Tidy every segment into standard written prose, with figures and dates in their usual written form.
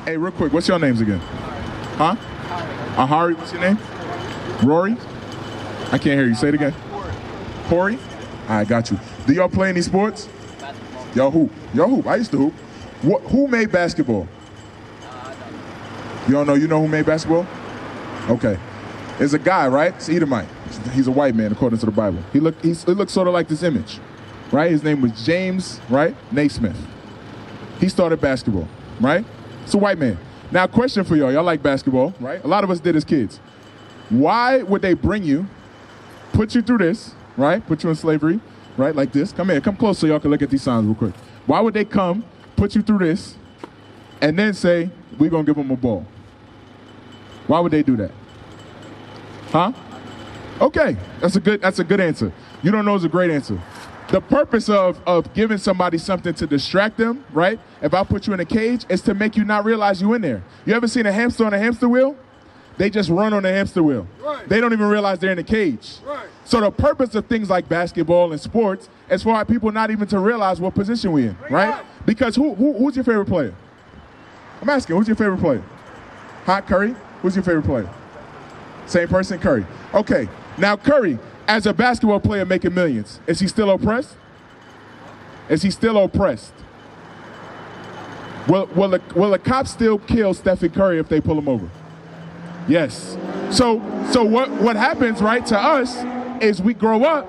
Hey, real quick, what's your names again? Huh? Ahari, what's your name? Rory? I can't hear you. Say it again. Corey? I got you. Do y'all play any sports? Basketball. Y'all hoop. Y'all hoop. I used to hoop. Who made basketball? You don't know? You know who made basketball? Okay. There's a guy, right? It's Edomite. He's a white man, according to the Bible. He looks sort of like this image, right? His name was James, right? Naismith. He started basketball, right? It's a white man. Now, question for y'all. Y'all like basketball, right? A lot of us did as kids. Why would they bring you, put you through this, right? Put you in slavery, right? Like this. Come here. Come close so y'all can look at these signs real quick. Why would they come, put you through this, and then say, we're going to give them a ball? Why would they do that? Huh? Okay, that's a good answer. You don't know it's a great answer. The purpose of giving somebody something to distract them, right? If I put you in a cage, is to make you not realize you in there. You ever seen a hamster on a hamster wheel? They just run on the hamster wheel. Right. They don't even realize they're in a cage. Right. So the purpose of things like basketball and sports is for our people not even to realize what position we're in, right? Because who's your favorite player? I'm asking, who's your favorite player? Hot Curry? Who's your favorite player? Same person, Curry. Okay, now Curry, as a basketball player making millions, is he still oppressed? Is he still oppressed? Will the cops still kill Stephen Curry if they pull him over? Yes. So what happens, right, to us is we grow up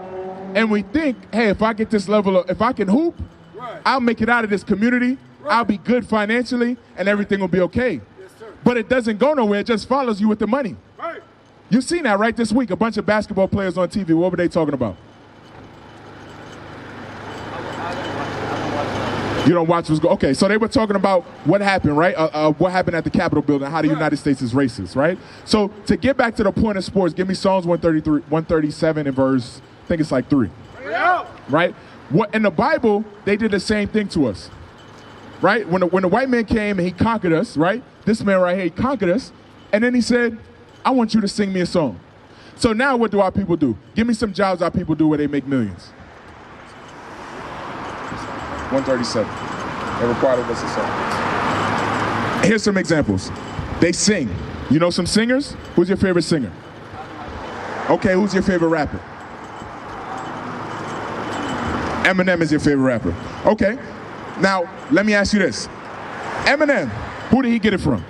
and we think, hey, if I get this level of, if I can hoop, right, I'll make it out of this community, right, I'll be good financially, and everything will be okay. Yes, sir. But it doesn't go nowhere, it just follows you with the money. Right. You've seen that, right, this week, a bunch of basketball players on TV, what were they talking about? You don't watch what's going. Okay, so they were talking about what happened, right? What happened at the Capitol building, how the United States is racist, right? So to get back to the point of sports, give me Psalms 137 and verse, I think it's like 3. Right? What in the Bible, they did the same thing to us. Right? When the white man came and he conquered us, right? This man right here, he conquered us, and then he said, I want you to sing me a song. So now what do our people do? Give me some jobs our people do where they make millions. 137. They required of us a song. Here's some examples. They sing. You know some singers? Who's your favorite singer? Okay, who's your favorite rapper? Eminem is your favorite rapper. Okay. Now, let me ask you this. Eminem, who did he get it from?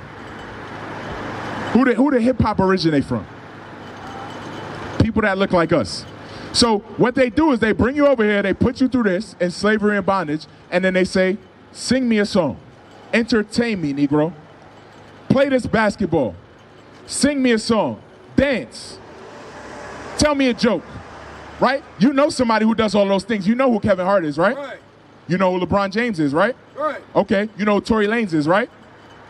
Who did hip-hop originate from? People that look like us. So what they do is they bring you over here, they put you through this in slavery and bondage, and then they say, sing me a song. Entertain me, Negro. Play this basketball. Sing me a song. Dance. Tell me a joke. Right? You know somebody who does all those things. You know who Kevin Hart is, right? Right. You know who LeBron James is, right? Right. Okay. You know who Tory Lanez is, right?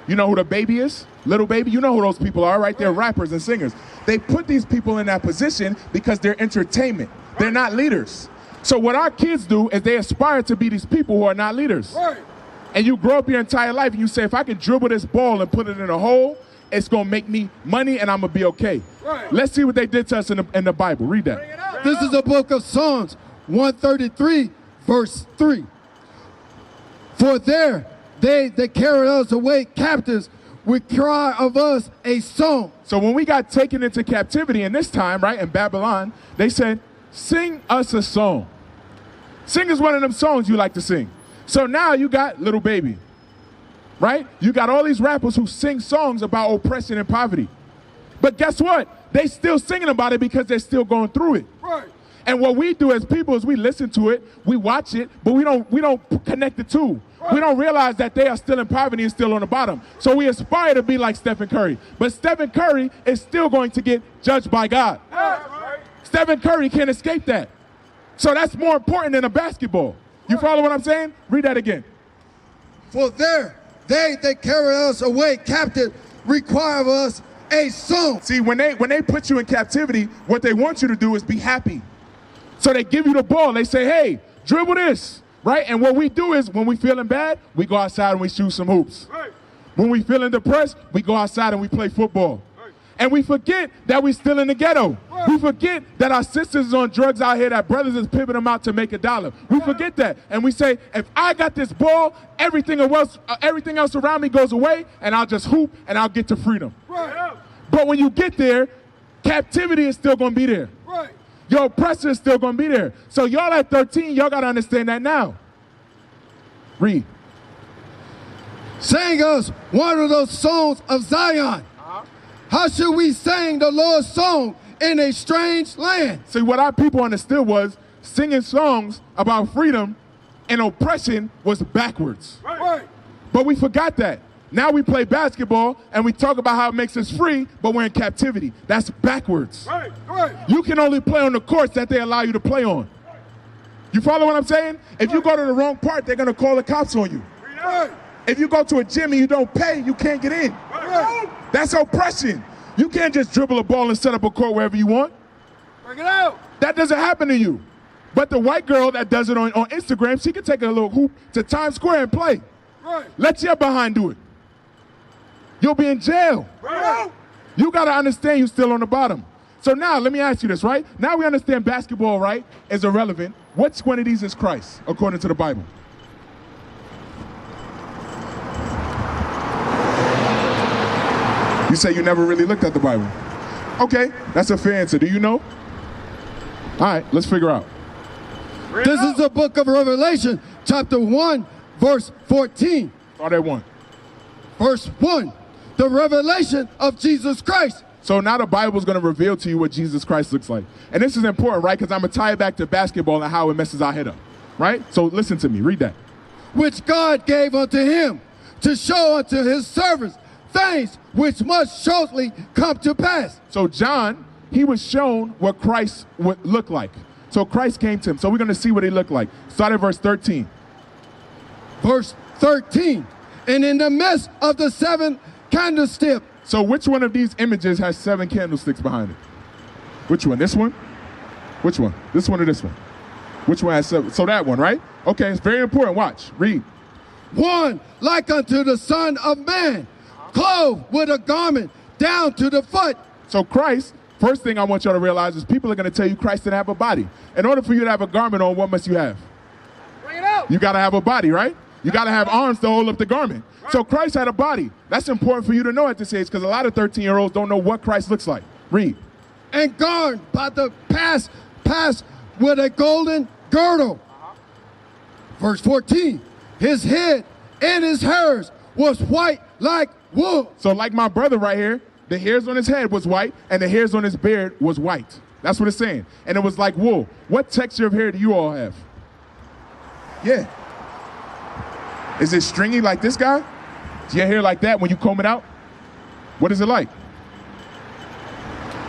You know who the Baby is? Little Baby? You know who those people are, right? They're rappers and singers. They put these people in that position because they're entertainment. They're not leaders. So what our kids do is they aspire to be these people who are not leaders. Right. And you grow up your entire life and you say, if I can dribble this ball and put it in a hole, it's going to make me money and I'm going to be okay. Right. Let's see what they did to us in the Bible. Read that. This is the book of Psalms 133, verse 3. For there they that carry us away captives would cry of us a song. So when we got taken into captivity in this time, right, in Babylon, they said, sing us a song. Sing is one of them songs you like to sing. So now you got Little Baby, right? You got all these rappers who sing songs about oppression and poverty. But guess what? They still singing about it because they're still going through it. Right. And what we do as people is we listen to it, we watch it, but we don't connect the two. Right. We don't realize that they are still in poverty and still on the bottom. So we aspire to be like Stephen Curry. But Stephen Curry is still going to get judged by God. Right. Stephen Curry can't escape that. So that's more important than a basketball. You follow what I'm saying? Read that again. For there they that carry us away captive require of us a song. See, when they put you in captivity, what they want you to do is be happy. So they give you the ball. They say, hey, dribble this, right? And what we do is when we feeling bad, we go outside and we shoot some hoops. Right. When we feeling depressed, we go outside and we play football. Right. And we forget that we still in the ghetto. We forget that our sisters is on drugs out here, that brothers is pimping them out to make $1. We forget that. And we say, if I got this ball, everything else around me goes away, and I'll just hoop, and I'll get to freedom. But when you get there, captivity is still going to be there. Your oppressor is still going to be there. So y'all at 13, y'all got to understand that now. Read. Sing us one of those songs of Zion. How should we sing the Lord's song in a strange land? See, what our people understood was singing songs about freedom and oppression was backwards. But we forgot that. Now we play basketball and we talk about how it makes us free, but we're in captivity. That's backwards. You can only play on the courts that they allow you to play on. You follow what I'm saying? If you go to the wrong part, they're going to call the cops on you. If you go to a gym and you don't pay, you can't get in. That's oppression. You can't just dribble a ball and set up a court wherever you want. Bring it out. That doesn't happen to you. But the white girl that does it on Instagram, she can take a little hoop to Times Square and play. Let your behind do it. You'll be in jail. You got to understand you're still on the bottom. So now, let me ask you this, right? Now we understand basketball, right, is irrelevant. Which one of these is Christ, according to the Bible? You say you never really looked at the Bible. Okay, that's a fair answer. Do you know? All right, let's figure out. This is the book of Revelation, chapter 1, verse 14. Start at 1. Verse 1, the revelation of Jesus Christ. So now the Bible is going to reveal to you what Jesus Christ looks like. And this is important, right? Because I'm going to tie it back to basketball and how it messes our head up, right? So listen to me. Read that. Which God gave unto him to show unto his servants things which must shortly come to pass. So John, he was shown what Christ would look like. So Christ came to him. So we're going to see what he looked like. Start at verse 13. Verse 13. And in the midst of the 7 candlesticks. So which one of these images has 7 candlesticks behind it? Which one? This one? Which one? This one or this one? Which one has 7? So that one, right? Okay, it's very important. Watch. Read. One like unto the Son of Man, clothed with a garment down to the foot. So Christ, first thing I want y'all to realize is people are going to tell you Christ didn't have a body. In order for you to have a garment on, what must you have? Bring it out. You got to have a body, right? You got to have arms to hold up the garment. So Christ had a body. That's important for you to know at this age because a lot of 13-year-olds don't know what Christ looks like. Read. And guard by the pass with a golden girdle. Verse 14. His head and his hairs was white like wool. So like my brother right here, the hairs on his head was white and the hairs on his beard was white. That's what it's saying. And it was like wool. What texture of hair do you all have? Yeah. Is it stringy like this guy? Is your hair like that when you comb it out? What is it like?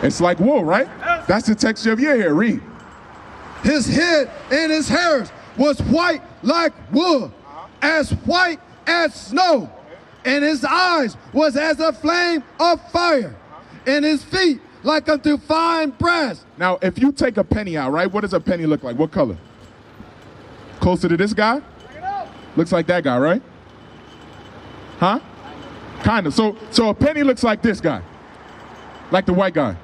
It's like wool, right? That's the texture of your hair. Read. His head and his hairs was white like wool, as white as snow. And his eyes was as a flame of fire, and his feet like unto fine brass. Now, if you take a penny out, right, what does a penny look like? What color? Closer to this guy? Looks like that guy, right? Huh? Kind of. So a penny looks like this guy. Like the white guy.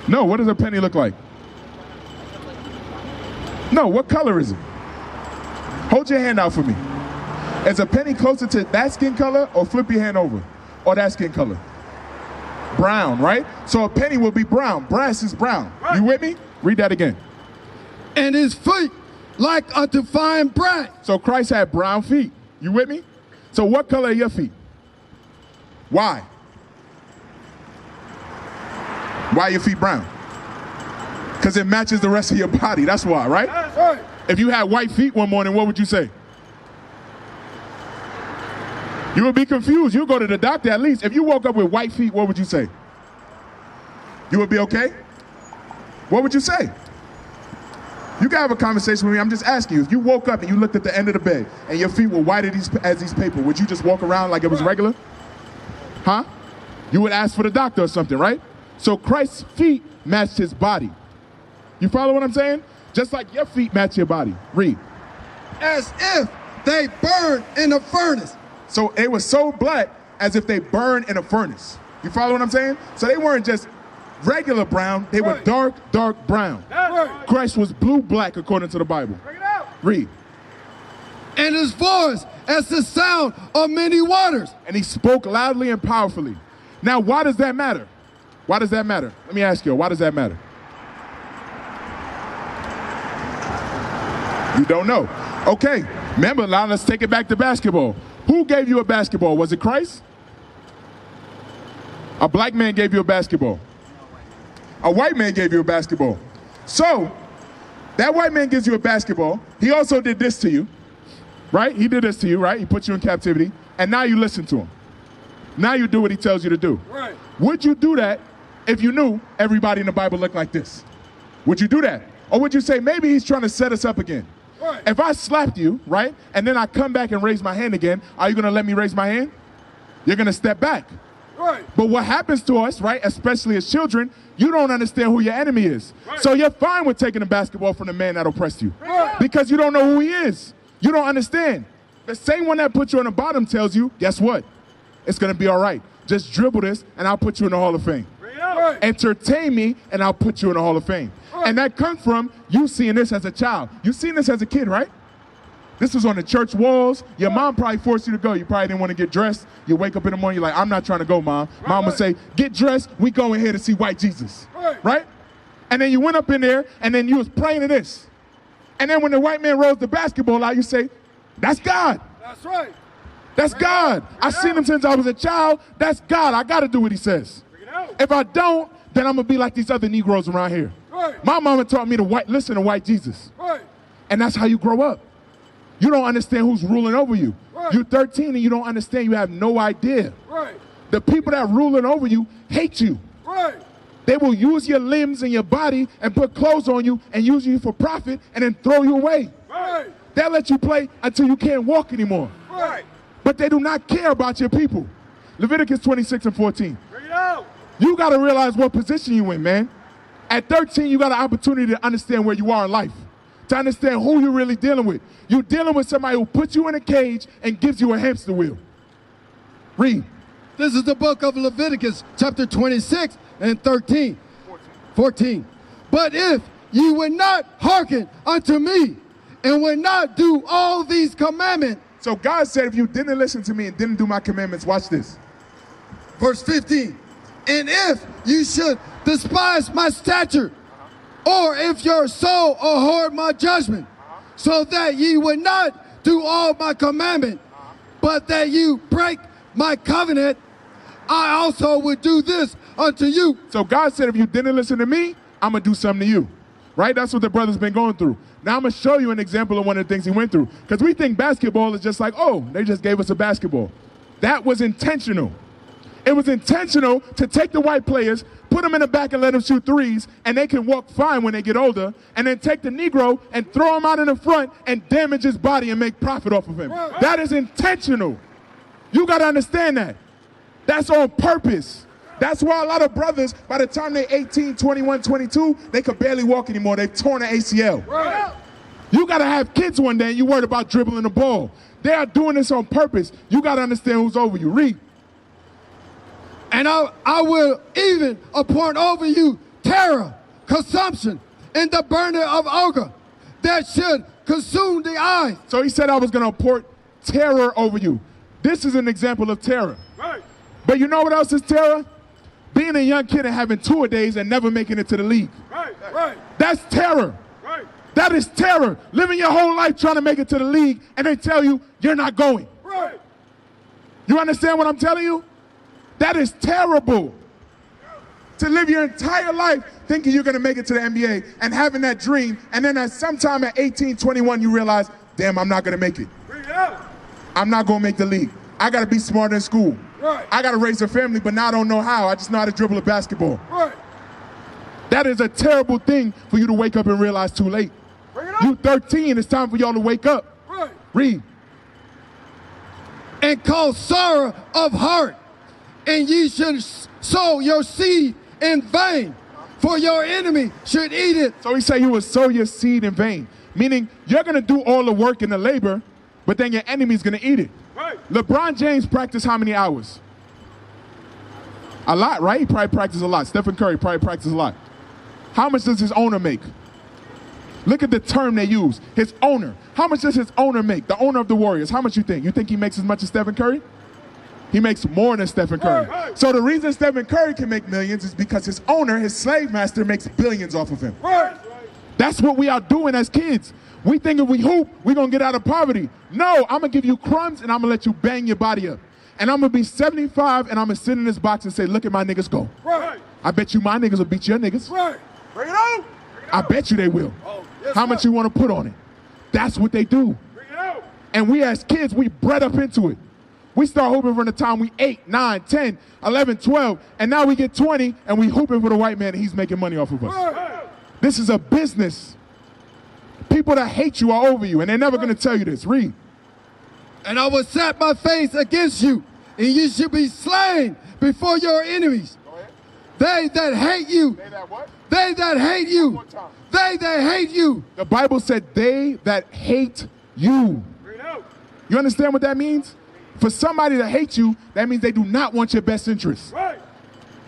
No, what does a penny look like? No, what color is it? Hold your hand out for me. Is a penny closer to that skin color or flip your hand over? Or that skin color? Brown, right? So a penny will be brown. Brass is brown. You with me? Read that again. And his feet like unto fine brass. So Christ had brown feet. You with me? So what color are your feet? Why? Why are your feet brown? Because it matches the rest of your body. That's why, right? That's right. If you had white feet one morning, what would you say? You would be confused. You'll go to the doctor at least. If you woke up with white feet, what would you say? You would be okay? What would you say? You can have a conversation with me. I'm just asking you. If you woke up and you looked at the end of the bed and your feet were white as these paper, would you just walk around like it was regular? Huh? You would ask for the doctor or something, right? So Christ's feet matched his body. You follow what I'm saying? Just like your feet match your body. Read. As if they burned in a furnace. So they were so black as if they burned in a furnace. You follow what I'm saying? So they weren't just regular brown. They were dark, dark brown. Christ was blue-black according to the Bible. Read. And his voice as the sound of many waters. And he spoke loudly and powerfully. Now, why does that matter? Why does that matter? Let me ask you, why does that matter? You don't know. Okay, remember, now let's take it back to basketball. Who gave you a basketball? Was it Christ? A black man gave you a basketball. A white man gave you a basketball. So, that white man gives you a basketball. He also did this to you, right? He did this to you, right? He put you in captivity, and now you listen to him. Now you do what he tells you to do. Right. Would you do that if you knew everybody in the Bible looked like this? Would you do that? Or would you say, maybe he's trying to set us up again? Right. If I slapped you, right, and then I come back and raise my hand again, are you going to let me raise my hand? You're going to step back. Right. But what happens to us, right, especially as children, you don't understand who your enemy is. Right. So you're fine with taking a basketball from the man that oppressed you. Right. Because you don't know who he is. You don't understand. The same one that put you on the bottom tells you, guess what? It's going to be all right. Just dribble this, and I'll put you in the Hall of Fame. Right. Entertain me, and I'll put you in the Hall of Fame. Right. And that comes from you seeing this as a child. You seen this as a kid, right? This was on the church walls. Your mom probably forced you to go. You probably didn't want to get dressed. You wake up in the morning, you're like, I'm not trying to go, Mom. Mom would say, get dressed. We going here to see white Jesus. Right? And then you went up in there, and then you was praying to this. And then when the white man rolls the basketball out, you say, that's God. That's right. That's God. I've seen him since I was a child. That's God. I got to do what he says. If I don't, then I'm going to be like these other Negroes around here. Right. My mama taught me to listen to white Jesus. Right. And that's how you grow up. You don't understand who's ruling over you. Right. You're 13 and you don't understand. You have no idea. Right. The people that are ruling over you hate you. Right. They will use your limbs and your body and put clothes on you and use you for profit and then throw you away. Right. They'll let you play until you can't walk anymore. Right. But they do not care about your people. Leviticus 26 and 14. Bring it out. You got to realize what position you in, man. At 13, you got an opportunity to understand where you are in life, to understand who you're really dealing with. You're dealing with somebody who puts you in a cage and gives you a hamster wheel. Read. This is the book of Leviticus, chapter 26 and 14. But if ye would not hearken unto me and would not do all these commandments. So God said, if you didn't listen to me and didn't do my commandments, watch this. Verse 15. And if you should despise my statute, or if your soul abhor my judgment, so that ye would not do all my commandment, but that you break my covenant, I also would do this unto you. So God said, if you didn't listen to me, I'm going to do something to you. Right? That's what the brother's been going through. Now I'm going to show you an example of one of the things he went through. Because we think basketball is just like, oh, they just gave us a basketball. That was intentional. It was intentional to take the white players, put them in the back and let them shoot threes, and they can walk fine when they get older, and then take the Negro and throw him out in the front and damage his body and make profit off of him. Right. That is intentional. You got to understand that. That's on purpose. That's why a lot of brothers, by the time they're 18, 21, 22, they could barely walk anymore. They've torn an ACL. Right. You got to have kids one day and you're worried about dribbling the ball. They are doing this on purpose. You got to understand who's over you. Read. And I will even appoint over you terror, consumption, and the burning of anger that should consume the eyes. So he said I was going to apport terror over you. This is an example of terror. Right. But you know what else is terror? Being a young kid and having tour days and never making it to the league. Right. Right. That's terror. Right. That is terror. Living your whole life trying to make it to the league and they tell you you're not going. Right. You understand what I'm telling you? That is terrible. To live your entire life thinking you're going to make it to the NBA and having that dream, and then at sometime at 18, 21, you realize, damn, I'm not going to make it. Bring it out. I'm not going to make the league. I got to be smarter in school. Right. I got to raise a family, but now I don't know how. I just know how to dribble a basketball. Right. That is a terrible thing for you to wake up and realize too late. Bring it out. You 13, it's time for y'all to wake up. Right. Read. And cause sorrow of heart, and ye should sow your seed in vain, for your enemy should eat it. So he said you will sow your seed in vain, meaning you're going to do all the work and the labor, but then your enemy's going to eat it. Right. LeBron James practiced how many hours? A lot, right? He probably practices a lot. Stephen Curry probably practices a lot. How much does his owner make? Look at the term they use. His owner. How much does his owner make? The owner of the Warriors. How much you think? You think he makes as much as Stephen Curry? He makes more than Stephen Curry. Right. So the reason Stephen Curry can make millions is because his owner, his slave master, makes billions off of him. Right. That's what we are doing as kids. We think if we hoop, we're going to get out of poverty. No, I'm going to give you crumbs and I'm going to let you bang your body up. And I'm going to be 75 and I'm going to sit in this box and say, look at my niggas go. Right. I bet you my niggas will beat your niggas. Right. Bring it on. I bet you they will. Oh, yes, how much you want to put on it? That's what they do. Bring it out. And we as kids, we bred up into it. We start hooping from the time we 8, 9, 10, 11, 12, and now we get 20 and we hooping for the white man and he's making money off of us. Right. This is a business. People that hate you are over you and they're never going to tell you this. Read. And I will set my face against you, and you shall be slain before your enemies. They that hate you. They that what? They that hate you. One more time. They that hate you. The Bible said they that hate you. Bring it out. You understand what that means? For somebody to hate you, that means they do not want your best interest. Right.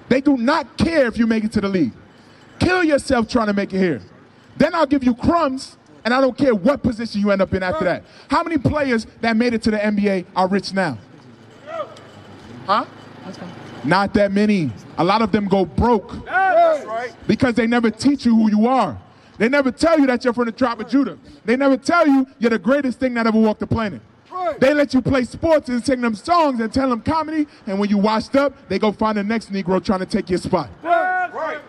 They do not care if you make it to the league. Kill yourself trying to make it here. Then I'll give you crumbs, and I don't care what position you end up in after that. How many players that made it to the NBA are rich now? Huh? Not that many. A lot of them go broke. That's right. Because they never teach you who you are. They never tell you that you're from the tribe of Judah. They never tell you you're the greatest thing that ever walked the planet. Right. They let you play sports and sing them songs and tell them comedy, and when you washed up, they go find the next Negro trying to take your spot. That's right.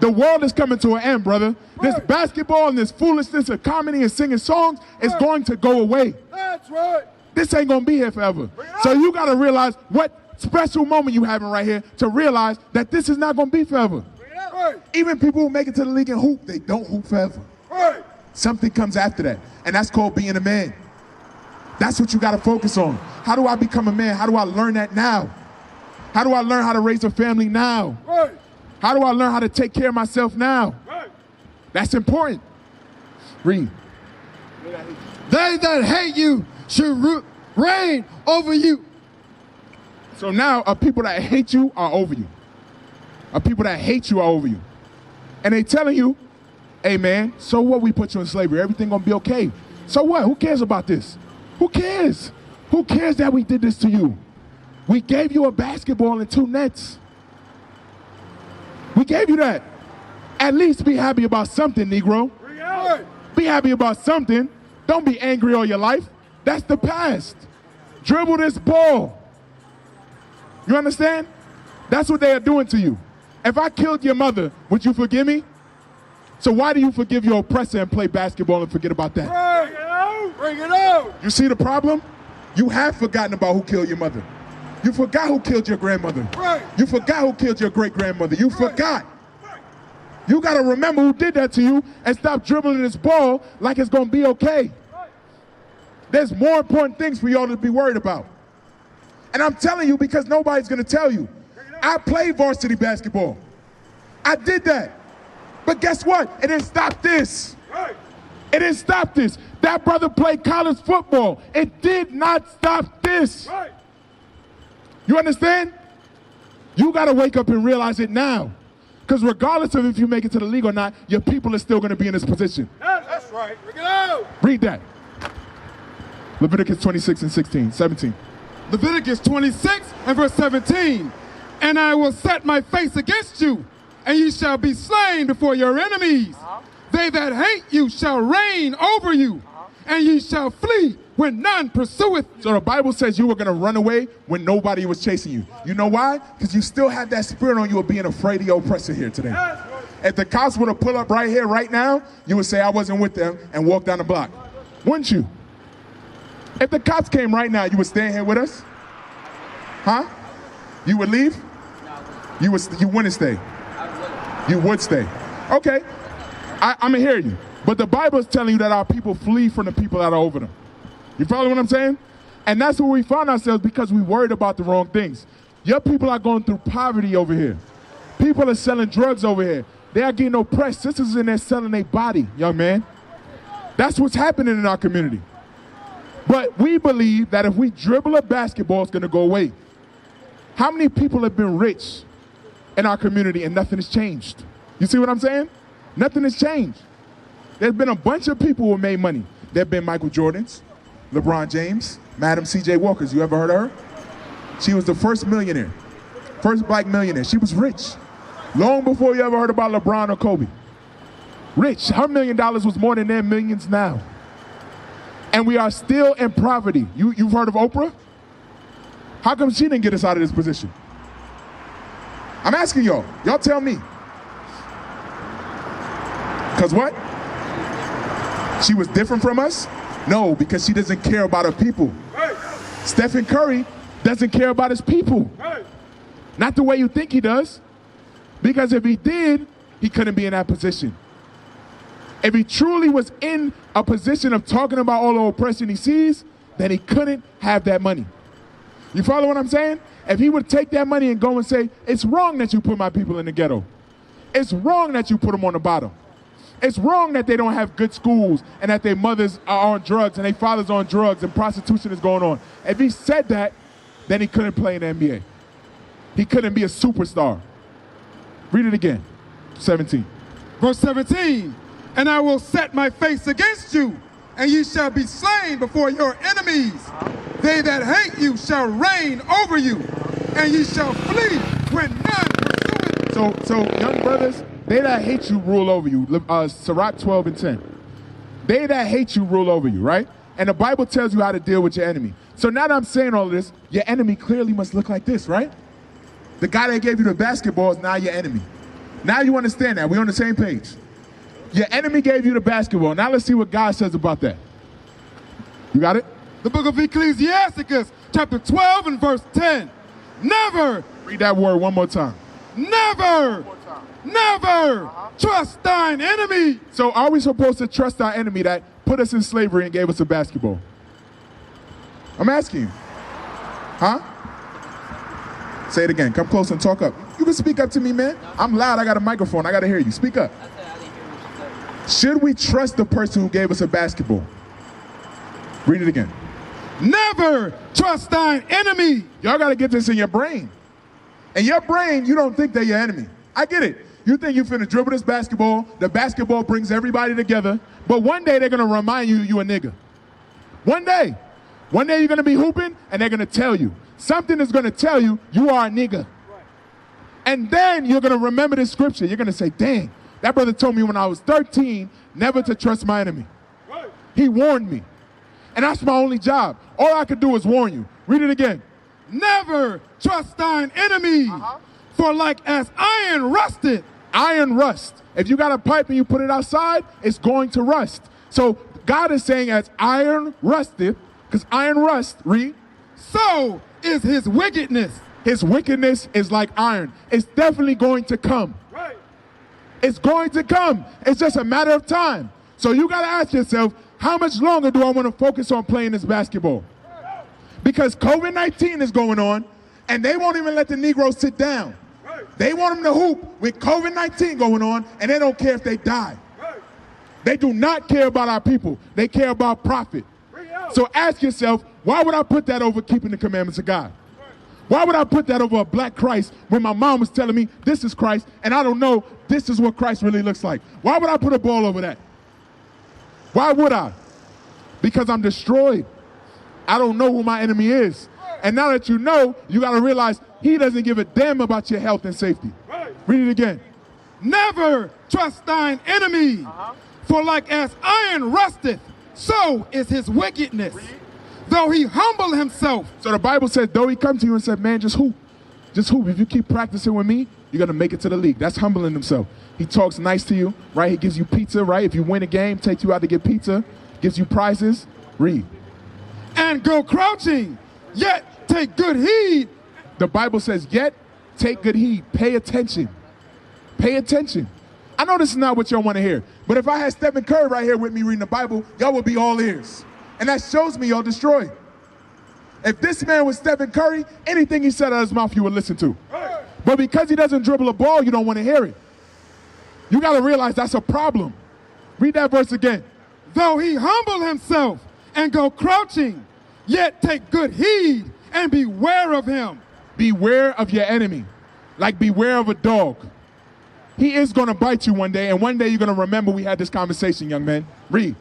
The world is coming to an end, brother. This basketball and this foolishness of comedy and singing songs is going to go away. That's right. This ain't going to be here forever. So you got to realize what special moment you having right here to realize that this is not going to be forever. Right. Even people who make it to the league and hoop, they don't hoop forever. Right. Something comes after that, and that's called being a man. That's what you got to focus on. How do I become a man? How do I learn that now? How do I learn how to raise a family now? Right. How do I learn how to take care of myself now? Right. That's important. Read. They that hate you should reign over you. So now, people that hate you are over you. People that hate you are over you. And they telling you, hey man, so what we put you in slavery? Everything gonna be okay. So what? Who cares about this? Who cares? Who cares that we did this to you? We gave you a basketball and 2 nets. We gave you that. At least be happy about something, Negro. Be happy about something. Don't be angry all your life. That's the past. Dribble this ball. You understand? That's what they are doing to you. If I killed your mother, would you forgive me? So why do you forgive your oppressor and play basketball and forget about that? Bring it out. Bring it out. You see the problem? You have forgotten about who killed your mother. You forgot who killed your grandmother. Right. You forgot who killed your great-grandmother. You forgot. You got to remember who did that to you and stop dribbling this ball like it's going to be okay. There's more important things for y'all to be worried about. And I'm telling you because nobody's going to tell you. I played varsity basketball. I did that. But guess what? It didn't stop this. It didn't stop this. That brother played college football. It did not stop this. You understand? You got to wake up and realize it now. Because regardless of if you make it to the league or not, your people are still going to be in this position. That's right. Bring it out. Read that. Leviticus 26 and 17. Leviticus 26 and verse 17. And I will set my face against you, and ye shall be slain before your enemies. They that hate you shall reign over you, and ye shall flee when none pursueth. So the Bible says you were going to run away when nobody was chasing you. You know why? Because you still have that spirit on you of being afraid of your oppressor here today. If the cops were to pull up right here, right now, you would say I wasn't with them and walk down the block. Wouldn't you? If the cops came right now, you would stay here with us? Huh? You would leave? You wouldn't stay. You would stay. Okay. I'm going to hear you. But the Bible is telling you that our people flee from the people that are over them. You follow what I'm saying? And that's where we find ourselves because we worried about the wrong things. Your people are going through poverty over here. People are selling drugs over here. They are getting oppressed. Sisters in there selling their body, young man. That's what's happening in our community. But we believe that if we dribble a basketball, it's going to go away. How many people have been rich in our community and nothing has changed. You see what I'm saying? Nothing has changed. There's been a bunch of people who have made money. There have been Michael Jordans, LeBron James, Madam C.J. Walkers. You ever heard of her? She was the first millionaire, first black millionaire. She was rich. Long before you ever heard about LeBron or Kobe. Rich. Her $1 million was more than their millions now. And we are still in poverty. You've heard of Oprah? How come she didn't get us out of this position? I'm asking y'all. Y'all tell me. Because what? She was different from us? No, because she doesn't care about her people. Hey. Stephen Curry doesn't care about his people. Hey. Not the way you think he does. Because if he did, he couldn't be in that position. If he truly was in a position of talking about all the oppression he sees, then he couldn't have that money. You follow what I'm saying? If he would take that money and go and say, it's wrong that you put my people in the ghetto. It's wrong that you put them on the bottom. It's wrong that they don't have good schools and that their mothers are on drugs and their fathers are on drugs and prostitution is going on. If he said that, then he couldn't play in the NBA. He couldn't be a superstar. Read it again. 17. Verse 17. And I will set my face against you, and ye shall be slain before your enemies. They that hate you shall reign over you, and ye shall flee when none pursue you. So young brothers, they that hate you rule over you. Sirach 12 and 10. They that hate you rule over you, right? And the Bible tells you how to deal with your enemy. So now that I'm saying all of this, your enemy clearly must look like this, right? The guy that gave you the basketball is now your enemy. Now you understand that. We're on the same page. Your enemy gave you the basketball. Now let's see what God says about that. You got it? The book of Ecclesiasticus, chapter 12 and verse 10. Never. Read that word one more time. Never. Never trust thine enemy. So are we supposed to trust our enemy that put us in slavery and gave us a basketball? I'm asking you. Huh? Say it again. Come close and talk up. You can speak up to me, man. I'm loud. I got a microphone. I got to hear you. Speak up. Should we trust the person who gave us a basketball? Read it again. Never trust thine enemy. Y'all got to get this in your brain. In your brain, you don't think they're your enemy. I get it. You think you're finna dribble this basketball. The basketball brings everybody together. But one day they're going to remind you a nigga. One day. One day you're going to be hooping and they're going to tell you. Something is going to tell you you are a nigga. And then you're going to remember this scripture. You're going to say, dang, that brother told me when I was 13 never to trust my enemy. He warned me. And that's my only job. All I could do is warn you. Read it again. Never trust thine enemy. For like as iron rusted. Iron rust. If you got a pipe and you put it outside, it's going to rust. So God is saying as iron rusted, because iron rust, read. So is his wickedness. His wickedness is like iron. It's definitely going to come. Right. It's going to come. It's just a matter of time. So you got to ask yourself, how much longer do I want to focus on playing this basketball? Because COVID-19 is going on, and they won't even let the Negroes sit down. They want them to hoop with COVID-19 going on, and they don't care if they die. They do not care about our people. They care about profit. So ask yourself, why would I put that over keeping the commandments of God? Why would I put that over a black Christ when my mom was telling me this is Christ, and I don't know this is what Christ really looks like? Why would I put a ball over that? Why would I? Because I'm destroyed. I don't know who my enemy is. And now that you know, you got to realize he doesn't give a damn about your health and safety. Read it again. Never trust thine enemy. For like as iron rusteth, so is his wickedness. Though he humble himself. So the Bible says, though he come to you and said, man, just hoop. Just hoop. If you keep practicing with me, you're going to make it to the league. That's humbling himself. He talks nice to you, right? He gives you pizza, right? If you win a game, takes you out to get pizza, gives you prizes. Read. And go crouching, yet take good heed. The Bible says, yet take good heed. Pay attention. Pay attention. I know this is not what y'all want to hear, but if I had Stephen Curry right here with me reading the Bible, y'all would be all ears. And that shows me y'all destroyed. If this man was Stephen Curry, anything he said out of his mouth you would listen to. But because he doesn't dribble a ball, you don't want to hear it. You got to realize that's a problem. Read that verse again. Though he humble himself and go crouching, yet take good heed and beware of him. Beware of your enemy. Like beware of a dog. He is going to bite you one day, and one day you're going to remember we had this conversation, young man. Read.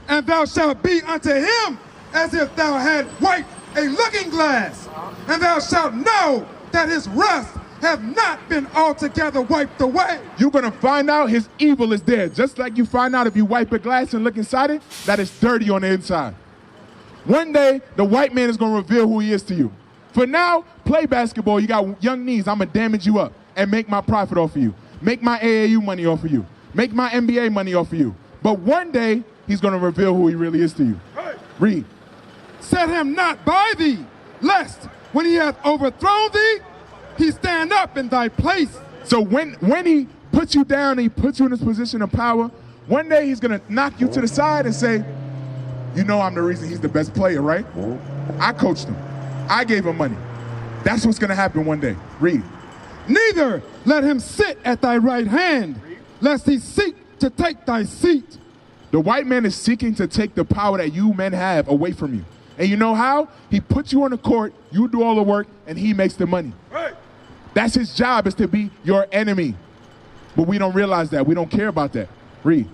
And thou shalt be unto him as if thou had wiped a looking glass. And thou shalt know that his rust have not been altogether wiped away. You're going to find out his evil is there. Just like you find out if you wipe a glass and look inside it, that it's dirty on the inside. One day, the white man is going to reveal who he is to you. For now, play basketball. You got young knees. I'm going to damage you up and make my profit off of you. Make my AAU money off of you. Make my NBA money off of you. But one day, he's going to reveal who he really is to you. Hey. Read. Set him not by thee, lest when he hath overthrown thee, he stand up in thy place. So when he puts you down and he puts you in this position of power, one day he's going to knock you to the side and say, you know I'm the reason he's the best player, right? I coached him. I gave him money. That's what's going to happen one day. Read. Neither let him sit at thy right hand, lest he seek to take thy seat. The white man is seeking to take the power that you men have away from you. And you know how? He puts you on the court, you do all the work, and he makes the money. Hey. That's his job, is to be your enemy. But we don't realize that. We don't care about that. Read.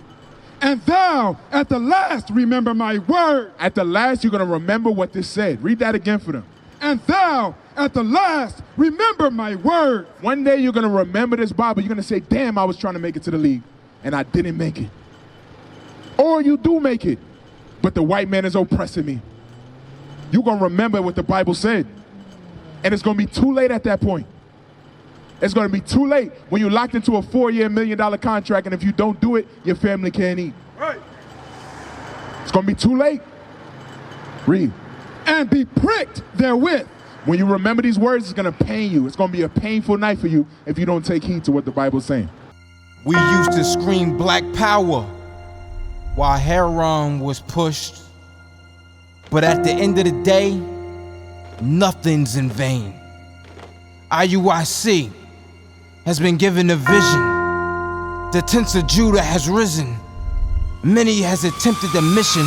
And thou at the last remember my word. At the last, you're going to remember what this said. Read that again for them. And thou at the last remember my word. One day you're going to remember this Bible. You're going to say, damn, I was trying to make it to the league, and I didn't make it. Or you do make it, but the white man is oppressing me. You're going to remember what the Bible said. And it's going to be too late at that point. It's going to be too late when you're locked into a 4-year, $1 million contract, and if you don't do it, your family can't eat. Right. It's going to be too late. Read. And be pricked therewith. When you remember these words, it's going to pain you. It's going to be a painful night for you if you don't take heed to what the Bible's saying. We used to scream black power while heroin was pushed. But at the end of the day, nothing's in vain. IUIC has been given a vision. The tents of Judah has risen. Many has attempted the mission.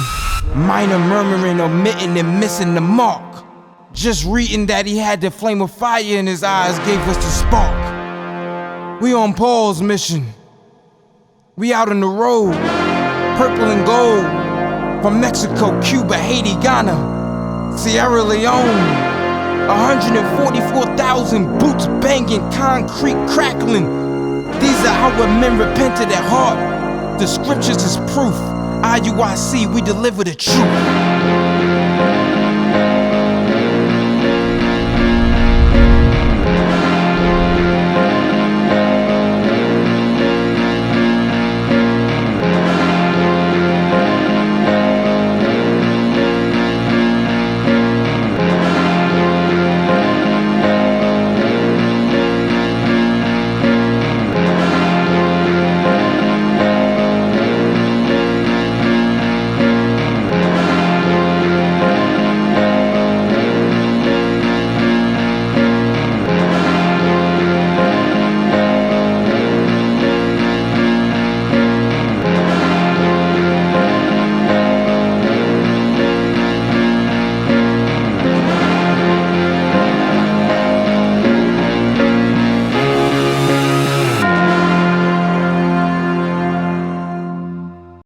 Minor murmuring, omitting, and missing the mark. Just reading that he had the flame of fire in his eyes gave us the spark. We on Paul's mission. We out on the road, purple and gold. From Mexico, Cuba, Haiti, Ghana, Sierra Leone. 144,000 boots banging, concrete crackling. These are how men repented at heart. The scriptures is proof. IUIC, we deliver the truth.